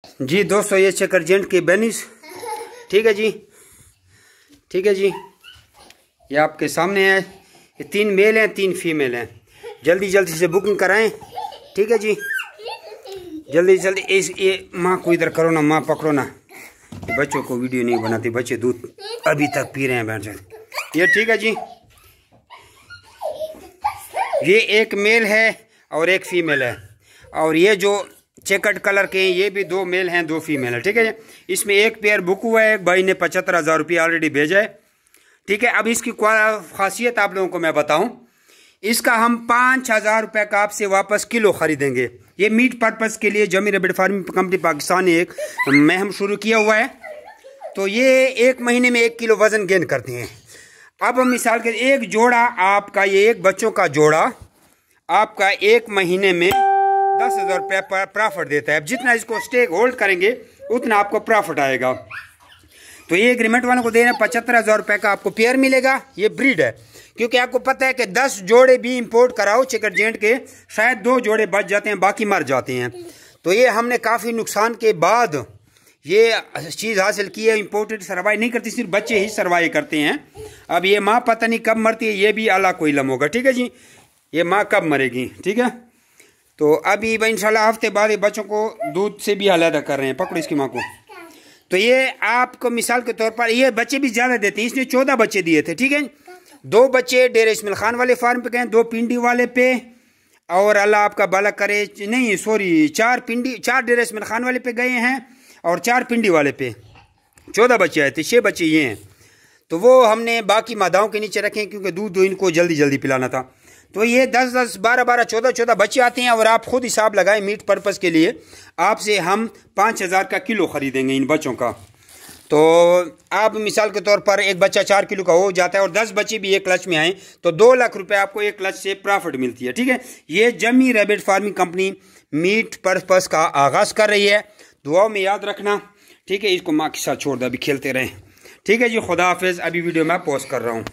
जी दोस्तों, ये check urgent की बेनिस, ठीक है जी, ठीक है जी, ये आपके सामने है। ये 3 मेल हैं 3 फीमेल हैं। जल्दी जल्दी से बुकिंग कराएं, ठीक है जी, जल्दी जल्दी। इस ये माँ को इधर करो ना, माँ पकड़ो ना। बच्चों को वीडियो नहीं बनाती, बच्चे दूध अभी तक पी रहे हैं बैठ जाए। ये ठीक है जी, ये एक मेल है और एक फीमेल है। और ये जो चेकर्ड कलर के हैं ये भी 2 मेल हैं 2 फीमेल है, ठीक है। इसमें एक पेयर बुक हुआ है, भाई ने 75,000 रुपये ऑलरेडी भेजा है, ठीक है। अब इसकी खासियत आप लोगों को मैं बताऊं, इसका हम 5,000 रुपये का आपसे वापस किलो खरीदेंगे। ये मीट पर्पस के लिए जमी रैबिट फार्मिंग कंपनी पाकिस्तान ने एक मुहिम शुरू किया हुआ है। तो ये 1 महीने में 1 किलो वजन गेन करते हैं। अब हम मिसाल के एक जोड़ा आपका, ये एक बच्चों का जोड़ा आपका 1 महीने में 10,000 रुपये प्रॉफिट देता है। अब जितना इसको स्टेक होल्ड करेंगे उतना आपको प्रॉफिट आएगा। तो ये एग्रीमेंट वालों को देना 75,000 रुपये का आपको पेयर मिलेगा। ये ब्रीड है, क्योंकि आपको पता है कि 10 जोड़े भी इंपोर्ट कराओ चेकर जेंट के, शायद 2 जोड़े बच जाते हैं, बाकी मर जाते हैं। तो ये हमने काफ़ी नुकसान के बाद ये चीज़ हासिल की है। इंपोर्टेड सर्वाइव नहीं करती, सिर्फ बच्चे ही सर्वाइव करते हैं। अब ये माँ पता नहीं कब मरती है, ये भी अल्लाह को इल्म होगा, ठीक है जी। ये माँ कब मरेगी, ठीक है। तो अभी इंशाल्लाह हफ्ते बाद ये बच्चों को दूध से भी अलहदा कर रहे हैं। पकड़ो इसकी माँ को। तो ये आपको मिसाल के तौर पर ये बच्चे भी ज़्यादा देते हैं। इसने 14 बच्चे दिए थे, ठीक है। 2 बच्चे डेरे इस्माइल खान वाले फार्म पे गए, 2 पिंडी वाले पे, और अल्लाह आपका भला करे, नहीं सॉरी 4 डेरे इस्माइल खान वाले पे गए हैं और 4 पिंडी वाले पे 14 बच्चे आए थे। 6 बच्चे ये हैं। तो वो हमने बाकी मादाओं के नीचे रखे क्योंकि दूध इनको जल्दी जल्दी पिलाना था। तो ये 10-10, 12-12, 14-14 बच्चे आते हैं। और आप खुद हिसाब लगाएं, मीट पर्पज़ के लिए आपसे हम 5,000 का किलो ख़रीदेंगे इन बच्चों का। तो आप मिसाल के तौर पर एक बच्चा 4 किलो का हो जाता है और 10 बच्चे भी एक क्लच में आए तो 2 लाख रुपए आपको एक क्लच से प्रॉफिट मिलती है, ठीक है। ये जमी rabbit farming company meat purpose का आगाज़ कर रही है। दुआओं में याद रखना, ठीक है। इसको माँ के साथ छोड़ दो, अभी खेलते रहें, ठीक है जी। खुदा हाफिज़। अभी वीडियो मैं पोस्ट कर रहा हूँ।